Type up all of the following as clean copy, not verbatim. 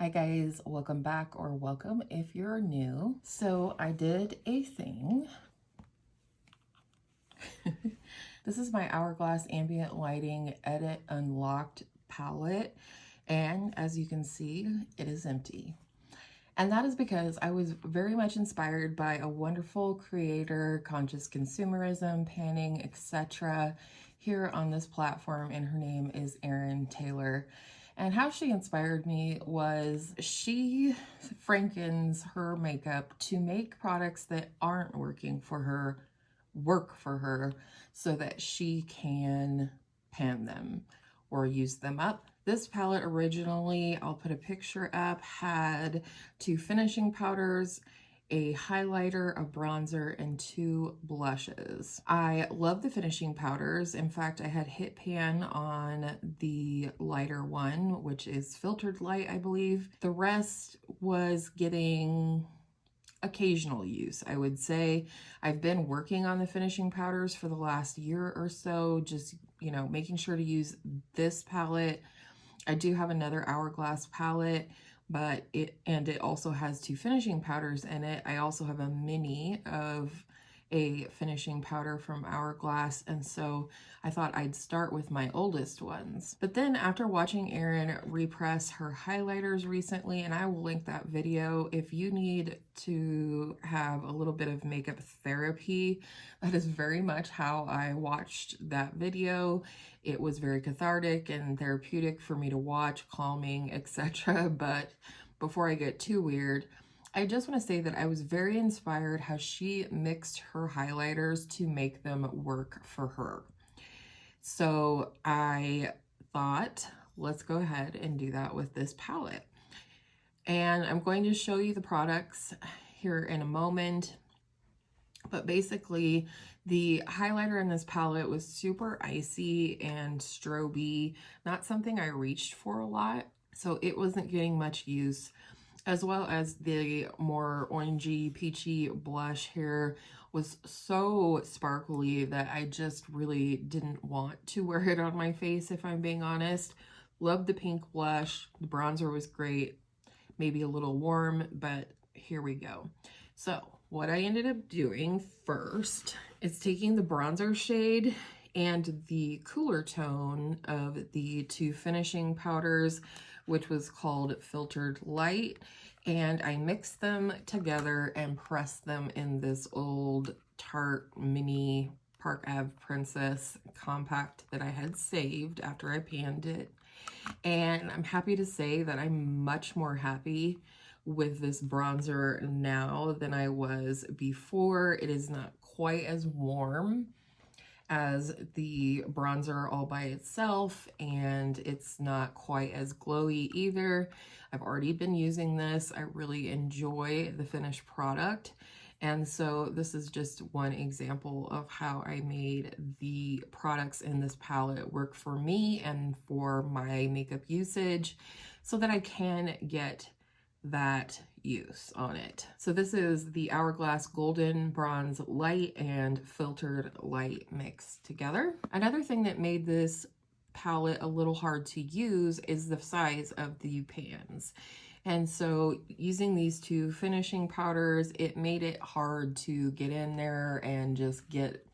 Hi guys, welcome back, or welcome if you're new. So I did a thing. This is my Hourglass Ambient Lighting Edit Unlocked palette, and as you can see, it is empty. And that is because I was very much inspired by a wonderful creator, conscious consumerism, panning, etc. here on this platform, and her name is Erin Taylor. And how she inspired me was she frankens her makeup to make products that aren't working for her work for her so that she can pan them or use them up. This palette originally, I'll put a picture up, had 2 finishing powders, a highlighter, a bronzer, and 2 blushes. I love the finishing powders. In fact, I had hit pan on the lighter one, which is filtered light, I believe. The rest was getting occasional use, I would say. I've been working on the finishing powders for the last year or so, just, making sure to use this palette. I do have another Hourglass palette, but it also has 2 finishing powders in it. I also have a mini of a finishing powder from Hourglass, and so I thought I'd start with my oldest ones. But then after watching Erin repress her highlighters recently, and I will link that video if you need to have a little bit of makeup therapy, that is very much how I watched that video. It was very cathartic and therapeutic for me to watch, calming, etc. But before I get too weird, I just want to say that I was very inspired how she mixed her highlighters to make them work for her. So I thought, let's go ahead and do that with this palette. And I'm going to show you the products here in a moment. But basically, the highlighter in this palette was super icy and stroby, not something I reached for a lot. So it wasn't getting much use, as well as the more orangey, peachy blush here was so sparkly that I just really didn't want to wear it on my face, if I'm being honest. Loved the pink blush. The bronzer was great. Maybe a little warm, but here we go. So what I ended up doing first is taking the bronzer shade and the cooler tone of the 2 finishing powders, which was called Filtered Light, and I mixed them together and pressed them in this old Tarte mini Park Ave Princess compact that I had saved after I panned it. And I'm happy to say that I'm much more happy with this bronzer now than I was before. It is not quite as warm as the bronzer all by itself, and it's not quite as glowy either. I've already been using this. I really enjoy the finished product. And so this is just one example of how I made the products in this palette work for me and for my makeup usage so that I can get that use on it. So this is the Hourglass Golden Bronze Light and Filtered Light mixed together. Another thing that made this palette a little hard to use is the size of the pans. And so using these 2 finishing powders, it made it hard to get in there and just get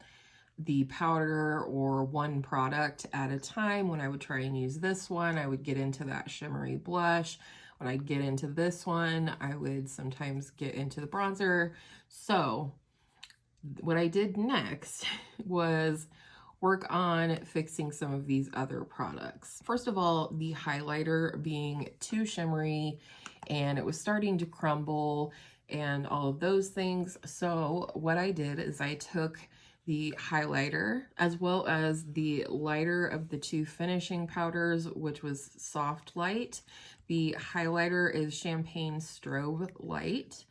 the powder or one product at a time. When I would try and use this one, I would get into that shimmery blush. When I'd get into this one, I would sometimes get into the bronzer. So what I did next was work on fixing some of these other products. First of all, the highlighter being too shimmery and it was starting to crumble and all of those things. So what I did is I took the highlighter as well as the lighter of the 2 finishing powders, which was Soft Light. The highlighter is Champagne Strobe Light,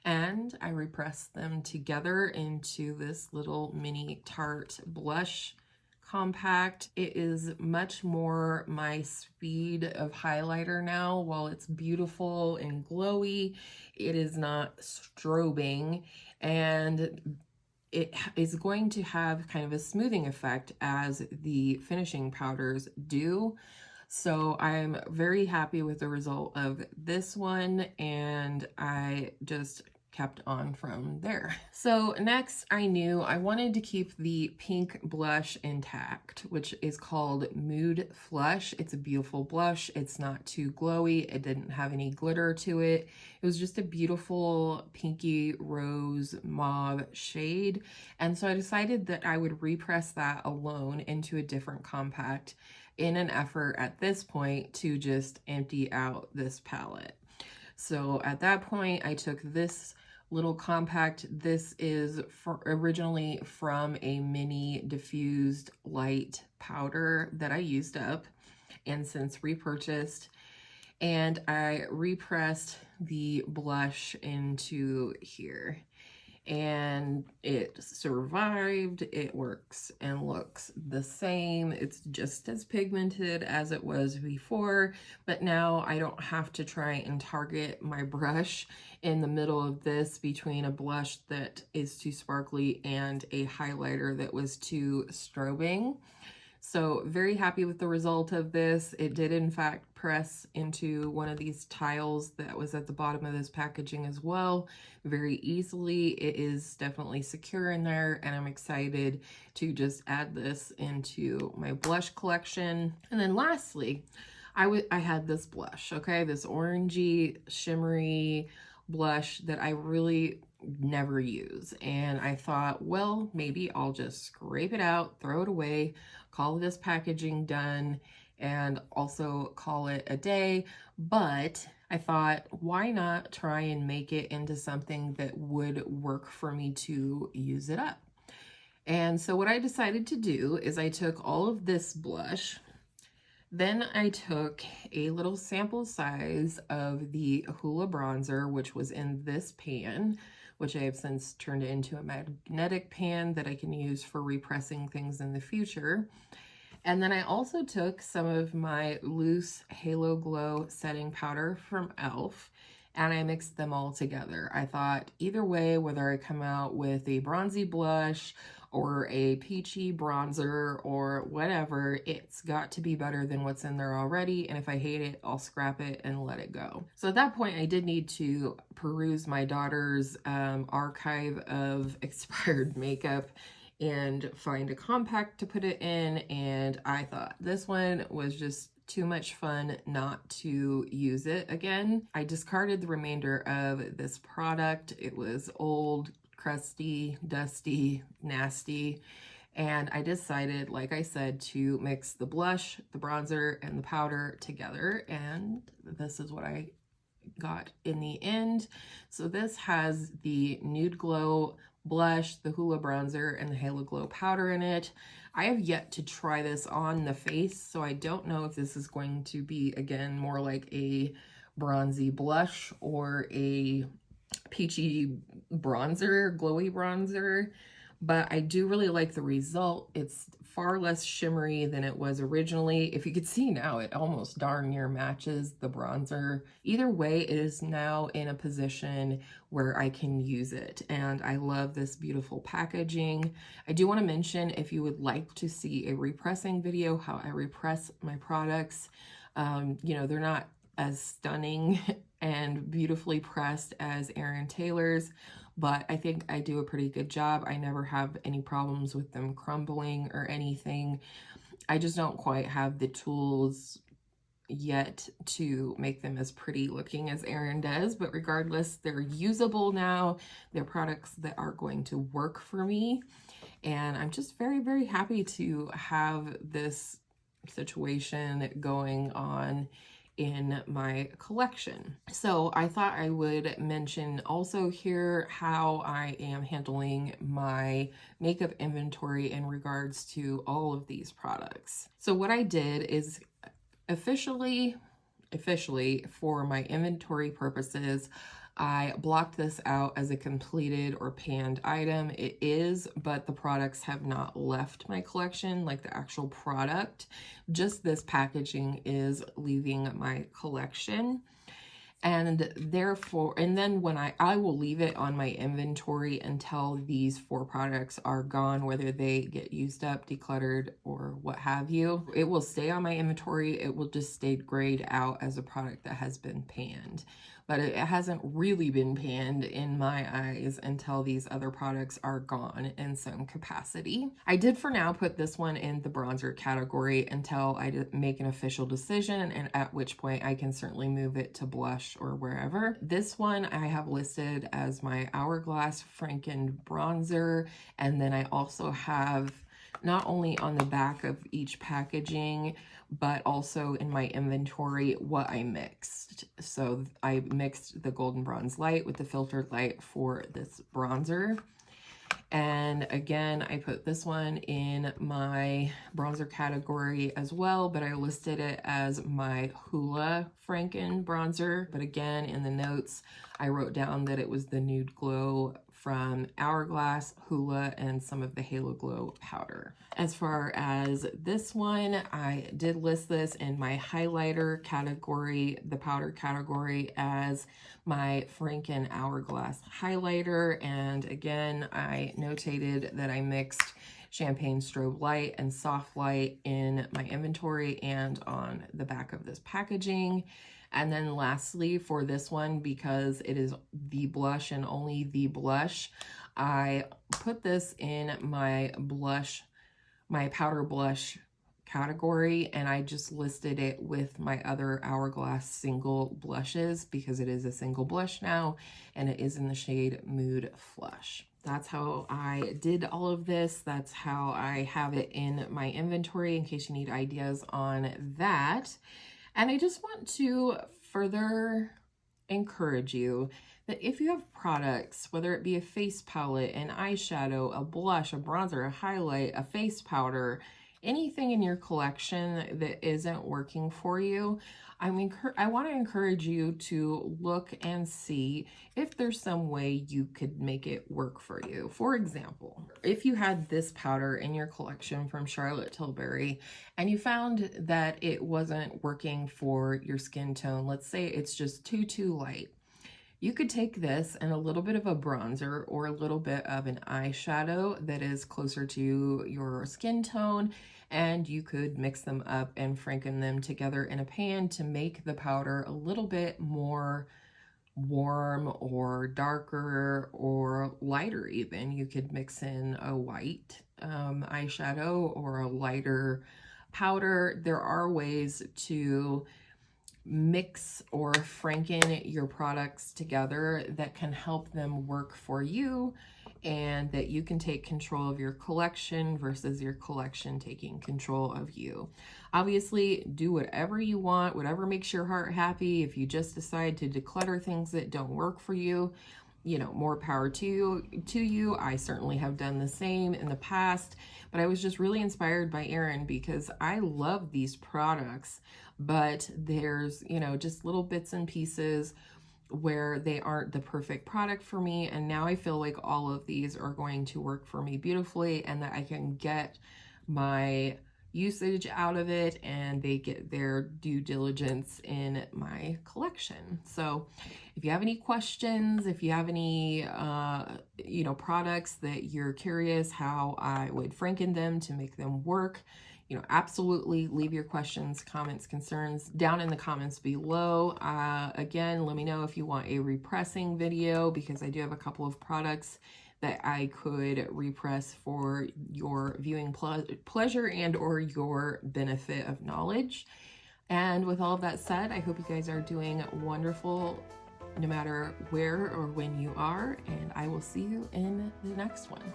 and I repressed them together into this little mini Tarte blush compact. It is much more my speed of highlighter now. While it's beautiful and glowy, it is not strobing, and it is going to have kind of a smoothing effect as the finishing powders do. So I'm very happy with the result of this one, and I just kept on from there. So next, I knew I wanted to keep the pink blush intact, which is called Mood Flush. It's a beautiful blush. It's not too glowy. It didn't have any glitter to it. It was just a beautiful pinky rose mauve shade. And so I decided that I would repress that alone into a different compact in an effort at this point to just empty out this palette. So at that point, I took this little compact. This is originally from a mini diffused light powder that I used up and since repurchased. And I repressed the blush into here. And it survived. It works and looks the same. It's just as pigmented as it was before, but now I don't have to try and target my brush in the middle of this between a blush that is too sparkly and a highlighter that was too strobing. So very happy with the result of this. It did in fact press into one of these tiles that was at the bottom of this packaging as well very easily. It is definitely secure in there, and I'm excited to just add this into my blush collection. And then lastly, I had this blush, okay? This orangey, shimmery blush that I really never use. And I thought, well, maybe I'll just scrape it out, throw it away, call this packaging done, and also call it a day. But I thought, why not try and make it into something that would work for me to use it up? And so what I decided to do is I took all of this blush, then I took a little sample size of the Hoola bronzer, which was in this pan, which I have since turned into a magnetic pan that I can use for repressing things in the future. And then I also took some of my loose Halo Glow setting powder from e.l.f. and I mixed them all together. I thought either way, whether I come out with a bronzy blush or a peachy bronzer or whatever, it's got to be better than what's in there already. And if I hate it, I'll scrap it and let it go. So at that point, I did need to peruse my daughter's archive of expired makeup and find a compact to put it in. And I thought this one was just too much fun not to use it again. I discarded the remainder of this product. It was old, crusty, dusty, nasty. And I decided, like I said, to mix the blush, the bronzer, and the powder together. And this is what I got in the end. So this has the Nude Glow blush, the Hoola bronzer, and the Halo Glow powder in it. I have yet to try this on the face, so I don't know if this is going to be, again, more like a bronzy blush or a peachy bronzer, glowy bronzer, but I do really like the result. It's far less shimmery than it was originally. If you could see now, it almost darn near matches the bronzer. Either way, it is now in a position where I can use it, and I love this beautiful packaging. I do want to mention, if you would like to see a repressing video, how I repress my products, you know, they're not as stunning and beautifully pressed as Erin Taylor's, but I think I do a pretty good job. I never have any problems with them crumbling or anything. I just don't quite have the tools yet to make them as pretty looking as Erin does, but regardless, they're usable now. They're products that are going to work for me, and I'm just very, very happy to have this situation going on in my collection. So I thought I would mention also here how I am handling my makeup inventory in regards to all of these products. So what I did is officially for my inventory purposes, I blocked this out as a completed or panned item. It is, but the products have not left my collection, like the actual product. Just this packaging is leaving my collection. And therefore, and then when I will leave it on my inventory until these 4 products are gone, whether they get used up, decluttered, or what have you. It will stay on my inventory. It will just stay grayed out as a product that has been panned. But it hasn't really been panned in my eyes until these other products are gone in some capacity. I did for now put this one in the bronzer category until I make an official decision, and at which point I can certainly move it to blush or wherever. This one I have listed as my Hourglass Franken bronzer, and then I also have not only on the back of each packaging, but also in my inventory what I mixed. So I mixed the Golden Bronze Light with the Filtered Light for this bronzer. And again, I put this one in my bronzer category as well, but I listed it as my Hoola Franken bronzer. But again, in the notes, I wrote down that it was the Nude Glow from Hourglass, Hoola, and some of the Halo Glow powder. As far as this one, I did list this in my highlighter category, the powder category, as my Franken Hourglass highlighter. And again, I notated that I mixed Champagne Strobe Light and Soft Light in my inventory and on the back of this packaging. And then lastly, for this one, because it is the blush and only the blush, I put this in my blush, my powder blush category, and I just listed it with my other Hourglass single blushes because it is a single blush now, and it is in the shade Mood Flush. That's how I did all of this. That's how I have it in my inventory in case you need ideas on that. And I just want to further encourage you that if you have products, whether it be a face palette, an eyeshadow, a blush, a bronzer, a highlight, a face powder, anything in your collection that isn't working for you, I want to encourage you to look and see if there's some way you could make it work for you. For example, if you had this powder in your collection from Charlotte Tilbury and you found that it wasn't working for your skin tone, let's say it's just too light, you could take this and a little bit of a bronzer or a little bit of an eyeshadow that is closer to your skin tone, and you could mix them up and franken them together in a pan to make the powder a little bit more warm or darker or lighter even. You could mix in a white eyeshadow or a lighter powder. There are ways to mix or franken your products together that can help them work for you, and that you can take control of your collection versus your collection taking control of you. Obviously, do whatever you want, whatever makes your heart happy. If you just decide to declutter things that don't work for you, you know, more power to you. I certainly have done the same in the past, but I was just really inspired by Erin because I love these products, but there's, you know, just little bits and pieces where they aren't the perfect product for me. And now I feel like all of these are going to work for me beautifully and that I can get my usage out of it and they get their due diligence in my collection. So if you have any questions, if you have any, you know, products that you're curious how I would franken them to make them work, you know, absolutely leave your questions, comments, concerns down in the comments below. Again, let me know if you want a repressing video because I do have a couple of products that I could repress for your viewing pleasure and or your benefit of knowledge. And with all of that said, I hope you guys are doing wonderful no matter where or when you are, and I will see you in the next one.